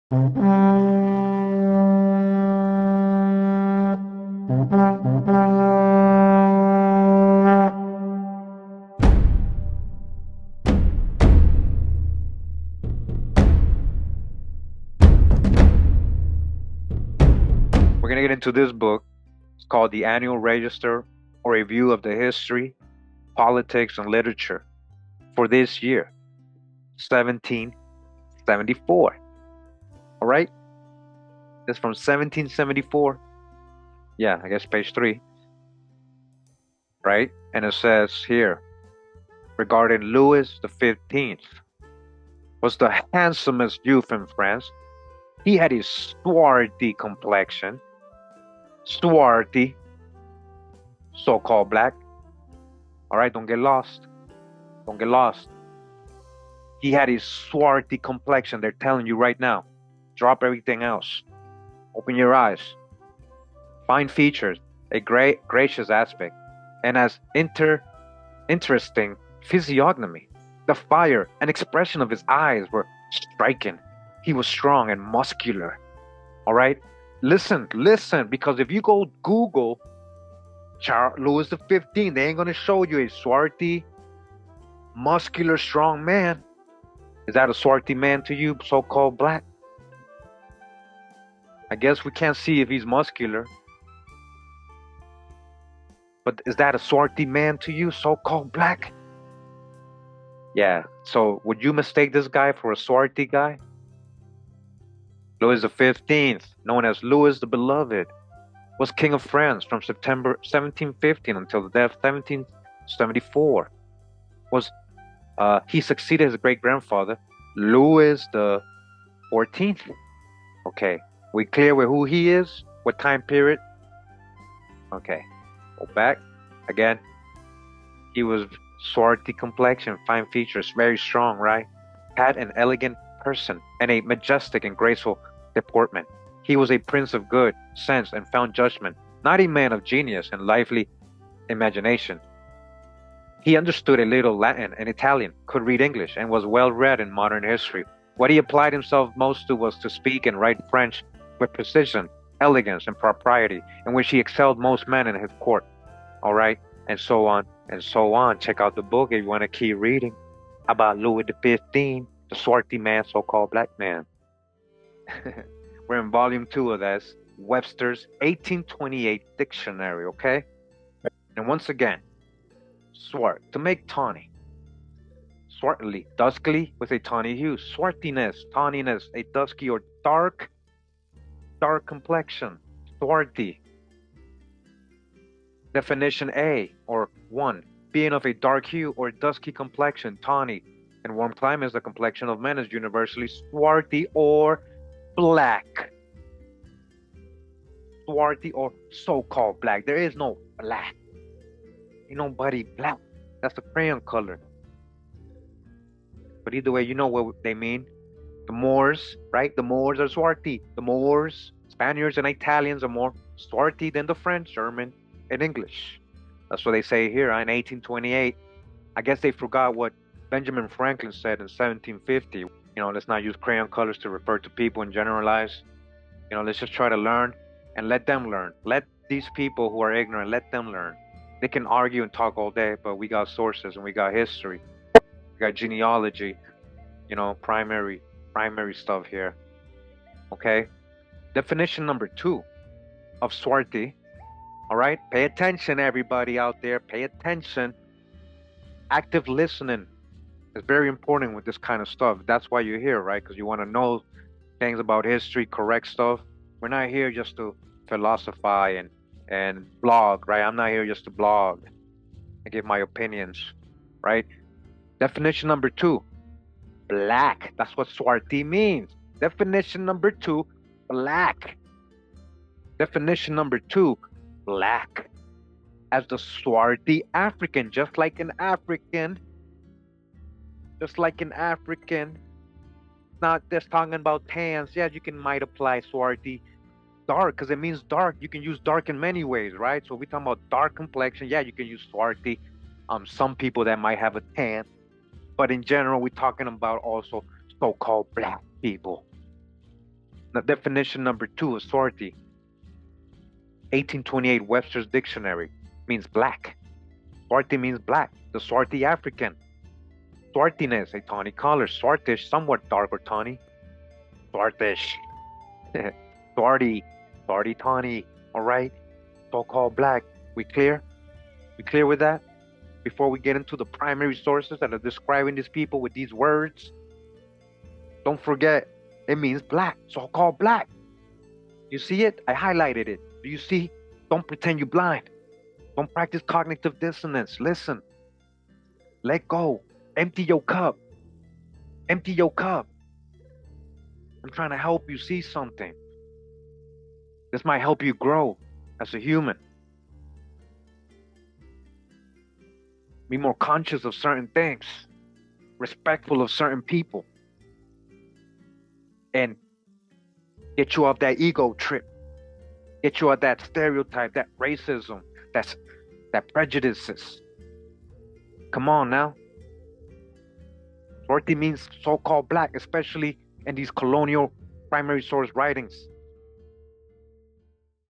We're gonna get into this book. It's called The Annual Register, or Review of the History, Politics, and Literature for this year, 1774. All right? It's from 1774. Yeah, I guess page 3, right? And it says here, regarding Louis the 15th, was the handsomest youth in France. He had his swarthy complexion, swarthy, so-called black. All right, don't get lost. Don't get lost. He had his swarthy complexion. They're telling you right now. Drop everything else. Open your eyes. Fine features, a great, gracious aspect, and as interesting physiognomy. The fire and expression of his eyes were striking. He was strong and muscular. All right? Listen, because if you go Google Louis the 15th, they ain't gonna show you a swarthy, muscular, strong man. Is that a swarthy man to you, so-called black? I guess we can't see if he's muscular. But is that a swarthy man to you, so-called black? Yeah, so would you mistake this guy for a swarthy guy? Louis the 15th, known as Louis the Beloved, was king of France from September 1715 until the death 1774. He succeeded his great-grandfather, Louis the 14th. Okay, we clear with who he is? What time period? Okay, go back again. He was swarthy complexion, fine features, very strong, right? Had an elegant person and a majestic and graceful deportment. He was a prince of good sense and sound judgment, not a man of genius and lively imagination. He understood a little Latin and Italian, could read English, and was well read in modern history. What he applied himself most to was to speak and write French with precision, elegance, and propriety, in which he excelled most men in his court. All right, and so on and so on. Check out the book if you want to keep reading about Louis the 15th, the swarthy man, so-called black man. We're in volume 2 of this, Webster's 1828 dictionary, okay? And once again, swart, to make tawny. Swartly, duskly with a tawny hue. Swarthiness, tawniness, a dusky or dark complexion. Swarthy. Definition A, or 1, being of a dark hue or dusky complexion, tawny. In warm climates, the complexion of men is universally swarthy or black. Swarthy or so-called black. There is no black. Ain't nobody black. That's the crayon color. But either way, you know what they mean. The Moors, right? The Moors are swarthy. The Moors, Spaniards, and Italians are more swarthy than the French, German, and English. That's what they say here in 1828. I guess they forgot what Benjamin Franklin said in 1750. Let's not use crayon colors to refer to people and generalize. Let's just try to learn and let them learn. Let these people who are ignorant, let them learn. They can argue and talk all day, but we got sources and we got history. We got genealogy, primary stuff here. Okay? Definition number 2 of swarthy. All right? Pay attention, everybody out there. Pay attention. Active listening is very important with this kind of stuff. That's why you're here, right? Because you want to know things about history, correct stuff. We're not here just to philosophize and blog, right? I'm not here just to blog and give my opinions, right? Definition number 2, black. That's what swarthy means. Definition number 2, black. Definition number 2, black. As the swarthy African, just like an African. Not just talking about tans. Yeah, you might apply swarthy. Dark, because it means dark. You can use dark in many ways, right? So we're talking about dark complexion. Yeah, you can use swarthy. Some people that might have a tan. But in general, we're talking about also so-called black people. The definition number 2 of Swarthy, 1828 Webster's Dictionary, means black. Swarthy means black. The Swarthy African. Swarthiness, a tawny color. Swartish, somewhat dark or tawny. Swartish. Swarty. Swarty tawny. All right. So-called black. We clear? We clear with that? Before we get into the primary sources that are describing these people with these words, don't forget, it means black. So-called black. You see it? I highlighted it. Do you see? Don't pretend you're blind. Don't practice cognitive dissonance. Listen. Let go. Empty your cup. Empty your cup. I'm trying to help you see something. This might help you grow as a human. Be more conscious of certain things. Respectful of certain people. And get you off that ego trip. Get you off that stereotype, that racism, that prejudices. Come on now. Swarthy means so-called black, especially in these colonial primary source writings.